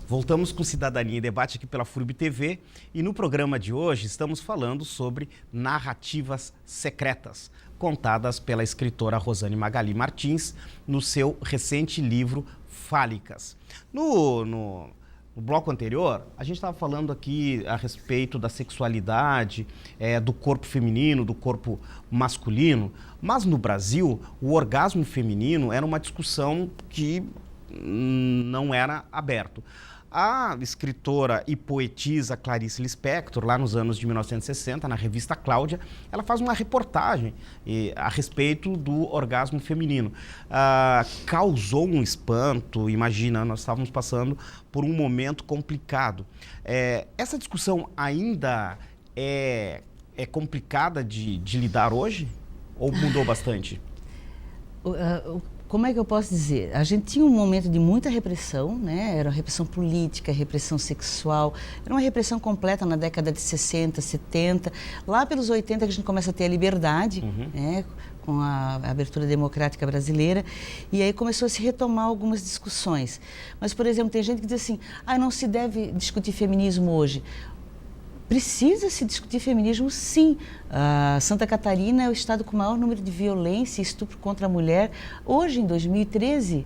Voltamos com Cidadania em Debate aqui pela FURB TV e no programa de hoje estamos falando sobre narrativas secretas, contadas pela escritora Rosane Magali Martins no seu recente livro Fálicas. No bloco anterior, a gente estava falando aqui a respeito da sexualidade, do corpo feminino, do corpo masculino, mas no Brasil o orgasmo feminino era uma discussão que não era aberto. A escritora e poetisa Clarice Lispector, lá nos anos de 1960, na revista Cláudia, ela faz uma reportagem a respeito do orgasmo feminino. Causou um espanto, imagina, nós estávamos passando por um momento complicado. Essa discussão ainda é complicada de lidar hoje? Ou mudou bastante? Como é que eu posso dizer? A gente tinha um momento de muita repressão, né? Era repressão política, repressão sexual, era uma repressão completa na década de 60, 70, lá pelos 80 que a gente começa a ter a liberdade, né? Com a abertura democrática brasileira, e aí começou a se retomar algumas discussões. Mas, por exemplo, tem gente que diz assim, não se deve discutir feminismo hoje. Precisa se discutir feminismo, sim. Santa Catarina é o estado com o maior número de violência e estupro contra a mulher, hoje, em 2013.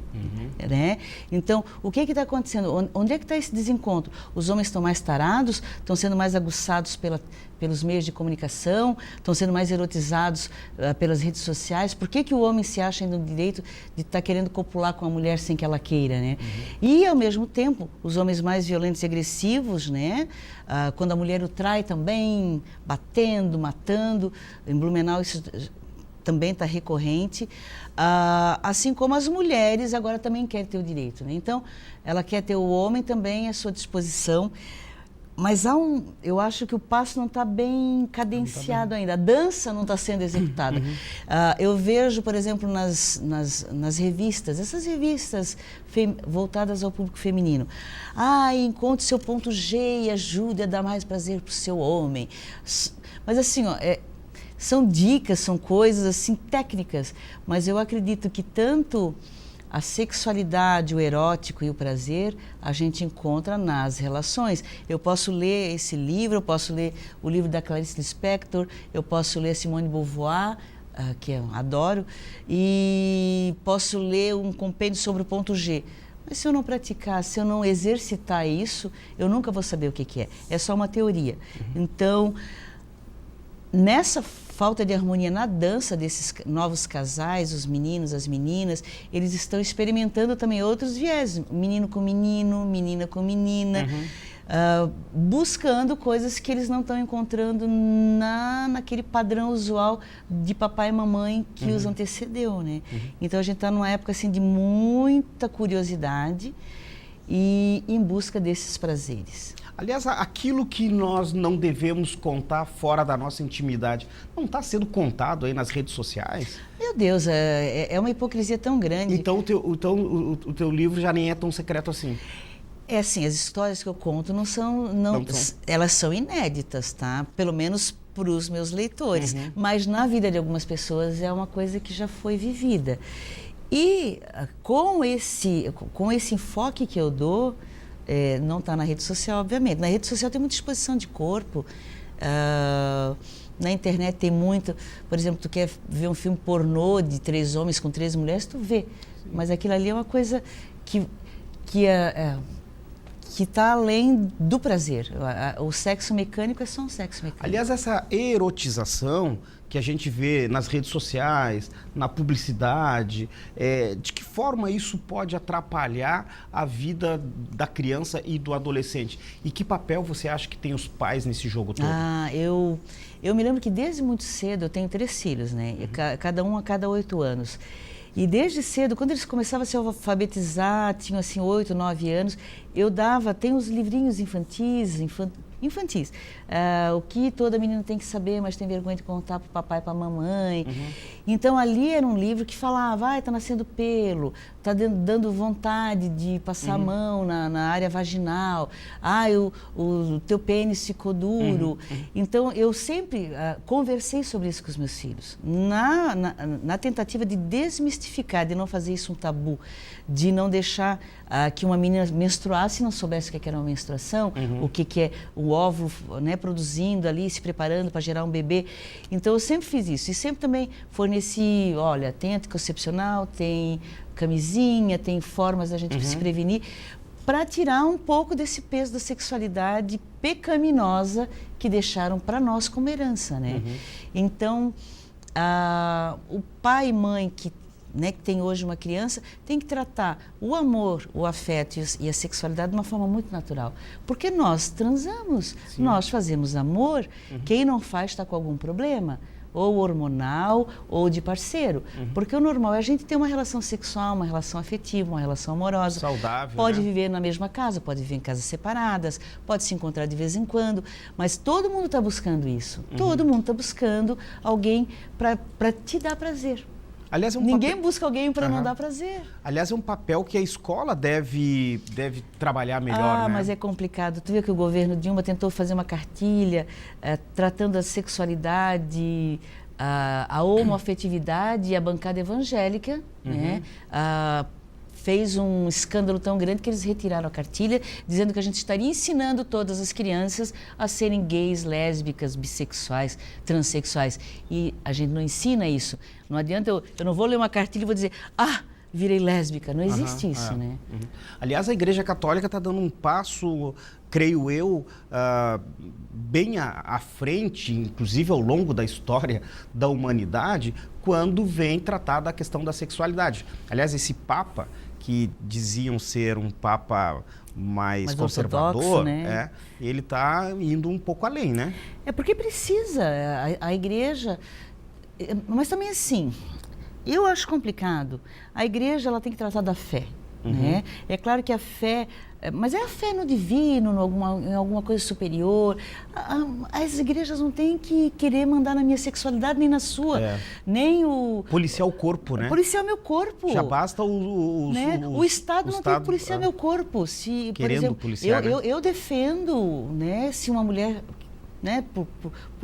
Né? Então, o que está acontecendo? Onde é que está esse desencontro? Os homens estão mais tarados, estão sendo mais aguçados pelos meios de comunicação, estão sendo mais erotizados pelas redes sociais. Por que o homem se acha no direito de estar querendo copular com a mulher sem que ela queira, né? E, ao mesmo tempo, os homens mais violentos e agressivos, né? Quando a mulher o trai também, batendo, matando. Em Blumenau isso também está recorrente. Assim como as mulheres agora também querem ter o direito, né? Então, ela quer ter o homem também à sua disposição. Mas eu acho que o passo não está bem cadenciado ainda, a dança não está sendo executada. Eu vejo, por exemplo, nas revistas, essas revistas voltadas ao público feminino. Encontre seu ponto G e ajude a dar mais prazer para o seu homem. Mas assim, são dicas, são coisas assim técnicas, mas eu acredito que tanto a sexualidade, o erótico e o prazer, a gente encontra nas relações. Eu posso ler esse livro, eu posso ler o livro da Clarice Lispector, eu posso ler Simone de Beauvoir, que eu adoro, e posso ler um compêndio sobre o ponto G. Mas se eu não praticar, se eu não exercitar isso, eu nunca vou saber o que é. É só uma teoria. Então, nessa falta de harmonia na dança desses novos casais, os meninos, as meninas, eles estão experimentando também outros viés, menino com menino, menina com menina, buscando coisas que eles não estão encontrando naquele padrão usual de papai e mamãe que os antecedeu, né? Então a gente está numa época assim de muita curiosidade e em busca desses prazeres. Aliás, aquilo que nós não devemos contar fora da nossa intimidade, não está sendo contado aí nas redes sociais? Meu Deus, é uma hipocrisia tão grande. Então o teu livro já nem é tão secreto assim? É assim, as histórias que eu conto não são. Elas são inéditas, tá? Pelo menos para os meus leitores. Mas na vida de algumas pessoas é uma coisa que já foi vivida. E com esse enfoque que eu dou, não está na rede social, obviamente. Na rede social tem muita exposição de corpo, na internet tem muito. Por exemplo, tu quer ver um filme pornô de 3 homens com 3 mulheres, tu vê. Sim. Mas aquilo ali é uma coisa que está além do prazer. O sexo mecânico é só um sexo mecânico. Aliás, essa erotização que a gente vê nas redes sociais, na publicidade, de que forma isso pode atrapalhar a vida da criança e do adolescente? E que papel você acha que tem os pais nesse jogo todo? Eu me lembro que desde muito cedo, eu tenho 3 filhos, né? Cada um a cada 8 anos. E desde cedo, quando eles começavam a se alfabetizar, tinham assim 8, 9 anos, tem os livrinhos infantis, o que toda menina tem que saber, mas tem vergonha de contar para o papai e para a mamãe. Então, ali era um livro que falava, está nascendo pelo, está dando vontade de passar a mão na área vaginal, o teu pênis ficou duro. Então, eu sempre conversei sobre isso com os meus filhos, na tentativa de desmistificar, de não fazer isso um tabu, de não deixar que uma menina menstruada menstruasse e não soubesse o que era uma menstruação, o que é o óvulo, né, produzindo ali, se preparando para gerar um bebê. Então eu sempre fiz isso e sempre também forneci, olha, tem anticoncepcional, tem camisinha, tem formas da gente se prevenir, para tirar um pouco desse peso da sexualidade pecaminosa que deixaram para nós como herança, né? Então, o pai e mãe que tem hoje uma criança, tem que tratar o amor, o afeto e a sexualidade de uma forma muito natural. Porque nós transamos, nós fazemos amor, quem não faz está com algum problema, ou hormonal ou de parceiro. Porque o normal é a gente ter uma relação sexual, uma relação afetiva, uma relação amorosa. Saudável, pode né? viver na mesma casa, pode viver em casas separadas, pode se encontrar de vez em quando, mas todo mundo está buscando isso. Todo mundo está buscando alguém para te dar prazer. Aliás, Ninguém busca alguém para não dar prazer. Aliás, é um papel que a escola deve trabalhar melhor, né? Mas é complicado. Tu viu que o governo Dilma tentou fazer uma cartilha tratando a sexualidade, a homoafetividade e a bancada evangélica, né? Fez um escândalo tão grande que eles retiraram a cartilha, dizendo que a gente estaria ensinando todas as crianças a serem gays, lésbicas, bissexuais, transexuais. E a gente não ensina isso. Não adianta, eu não vou ler uma cartilha e vou dizer, virei lésbica. Não existe isso, né? Aliás, a Igreja Católica está dando um passo, creio eu, bem à frente, inclusive ao longo da história da humanidade, quando vem tratar da questão da sexualidade. Aliás, esse Papa, que diziam ser um Papa mais conservador, ortodoxo, né? ele está indo um pouco além, né? É porque precisa, a Igreja... Mas também assim, eu acho complicado. A Igreja ela tem que tratar da fé. Né? É claro que a fé, mas é a fé no divino, em alguma coisa superior. As igrejas não têm que querer mandar na minha sexualidade, nem na sua, nem o... Policiar o corpo, né? Policiar meu corpo. Já basta o Estado não tem que policiar meu corpo. Se, por exemplo, policiar, eu defendo, né, se uma mulher... Né, por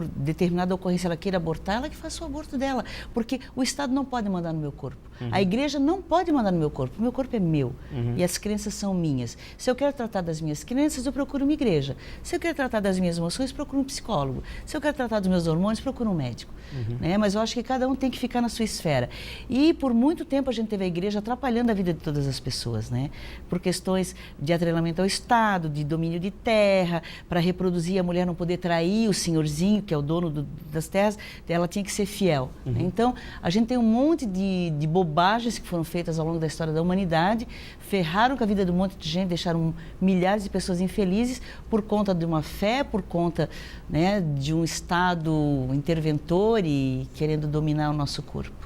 determinada ocorrência ela queira abortar, ela que faça o aborto dela, porque o Estado não pode mandar no meu corpo, a Igreja não pode mandar no meu corpo é meu e as crenças são minhas. Se eu quero tratar das minhas crenças, eu procuro uma igreja. Se eu quero tratar das minhas emoções, procuro um psicólogo. Se eu quero tratar dos meus hormônios, procuro um médico. Né? Mas eu acho que cada um tem que ficar na sua esfera. E por muito tempo a gente teve a Igreja atrapalhando a vida de todas as pessoas, né? Por questões de atrelamento ao Estado, de domínio de terra, para reproduzir, a mulher não poder trair o senhorzinho, que é o dono das terras, ela tinha que ser fiel. Né? Então, a gente tem um monte de bobagens que foram feitas ao longo da história da humanidade, ferraram com a vida de um monte de gente, deixaram milhares de pessoas infelizes por conta de uma fé, por conta, né, de um Estado interventor e querendo dominar o nosso corpo.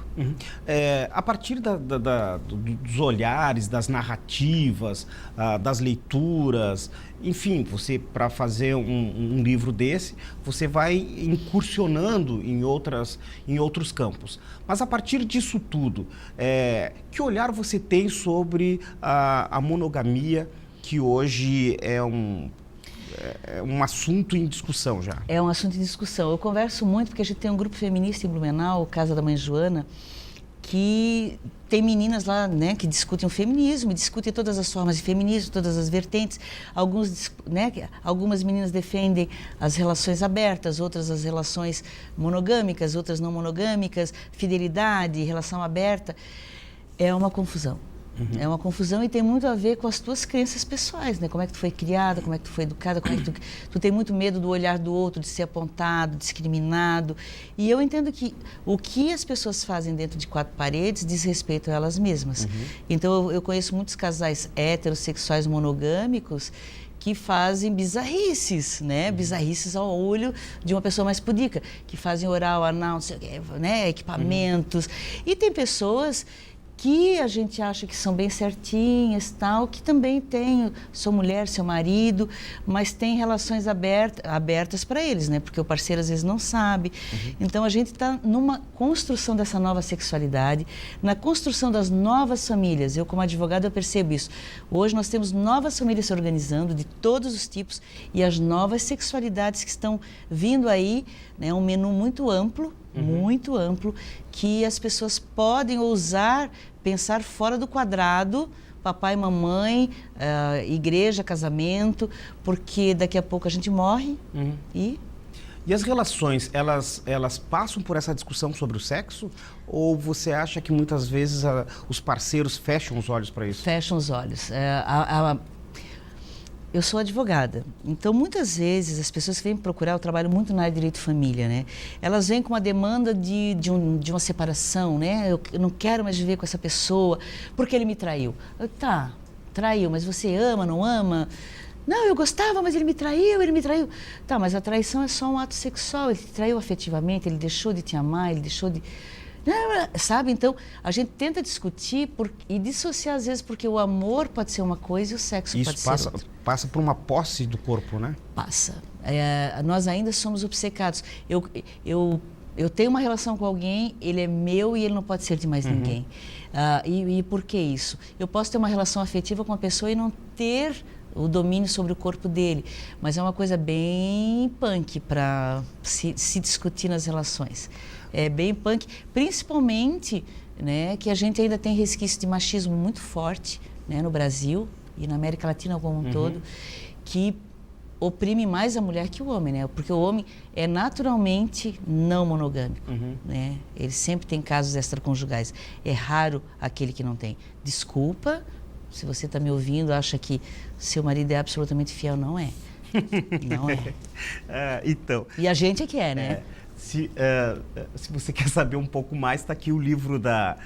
A partir dos olhares, das narrativas, das leituras, enfim, você, para fazer um livro desse, você vai incursionando em outros campos. Mas a partir disso tudo, que olhar você tem sobre a monogamia, que hoje é um assunto em discussão já? É um assunto em discussão. Eu converso muito porque a gente tem um grupo feminista em Blumenau, Casa da Mãe Joana, que tem meninas lá, né, que discutem o feminismo, discutem todas as formas de feminismo, todas as vertentes. Algumas meninas defendem as relações abertas, outras as relações monogâmicas, outras não monogâmicas, fidelidade, relação aberta. É uma confusão. É uma confusão e tem muito a ver com as tuas crenças pessoais, né? Como é que tu foi criada, como é que tu foi educada, como é que tu tem muito medo do olhar do outro, de ser apontado, discriminado. E eu entendo que o que as pessoas fazem dentro de quatro paredes diz respeito a elas mesmas. Então eu conheço muitos casais heterossexuais monogâmicos que fazem bizarrices, né? Bizarrices ao olho de uma pessoa mais pudica, que fazem oral, anal, não sei o quê, né? Equipamentos. E tem pessoas que a gente acha que são bem certinhas, tal, que também tem sua mulher, seu marido, mas tem relações abertas para eles, né? Porque o parceiro às vezes não sabe. Então a gente está numa construção dessa nova sexualidade, na construção das novas famílias. Eu, como advogada, eu percebo isso. Hoje nós temos novas famílias se organizando de todos os tipos e as novas sexualidades que estão vindo aí né? É um menu muito amplo, que as pessoas podem ousar pensar fora do quadrado, papai, mamãe, igreja, casamento, porque daqui a pouco a gente morre e... E as relações, elas passam por essa discussão sobre o sexo? Ou você acha que muitas vezes os parceiros fecham os olhos para isso? Fecham os olhos. Eu sou advogada, então muitas vezes as pessoas que vêm me procurar, eu trabalho muito na área de direito de família, né? Elas vêm com uma demanda de uma separação, né? Eu não quero mais viver com essa pessoa porque ele me traiu. Tá, traiu, mas você ama, não ama? Não, eu gostava, mas ele me traiu. Tá, mas a traição é só um ato sexual, ele te traiu afetivamente, ele deixou de te amar, ele deixou de... Sabe? Então, a gente tenta discutir e dissociar às vezes, porque o amor pode ser uma coisa e o sexo pode ser outra. Isso passa por uma posse do corpo, né? Passa. Nós ainda somos obcecados. Eu tenho uma relação com alguém, ele é meu e ele não pode ser de mais ninguém. E por que isso? Eu posso ter uma relação afetiva com uma pessoa e não ter o domínio sobre o corpo dele, mas é uma coisa bem punk para se discutir nas relações. É bem punk, principalmente, né, que a gente ainda tem resquício de machismo muito forte, né, no Brasil e na América Latina como um todo, que oprime mais a mulher que o homem, né? Porque o homem é naturalmente não monogâmico, né? Ele sempre tem casos extraconjugais. É raro aquele que não tem. Desculpa, se você está me ouvindo, acha que seu marido é absolutamente fiel, não é. Não é. Então. E a gente é que é, né? Se você quer saber um pouco mais, está aqui o livro da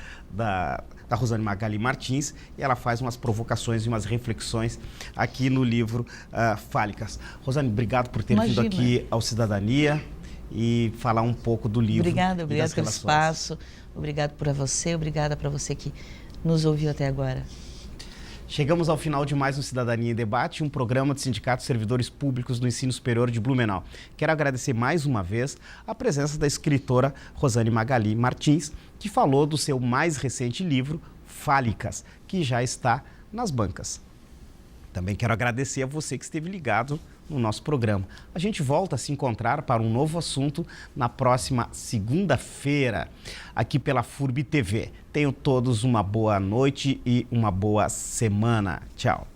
Rosane Magali Martins, e ela faz umas provocações e umas reflexões aqui no livro Fálicas. Rosane, obrigado por ter vindo aqui ao Cidadania e falar um pouco do livro. Obrigada pelo espaço, obrigada para você que nos ouviu até agora. Chegamos ao final de mais um Cidadania em Debate, um programa de sindicatos servidores públicos do ensino superior de Blumenau. Quero agradecer mais uma vez a presença da escritora Rosane Magali Martins, que falou do seu mais recente livro, Fálicas, que já está nas bancas. Também quero agradecer a você que esteve ligado no nosso programa. A gente volta a se encontrar para um novo assunto na próxima segunda-feira, aqui pela FURB TV. Tenham todos uma boa noite e uma boa semana. Tchau.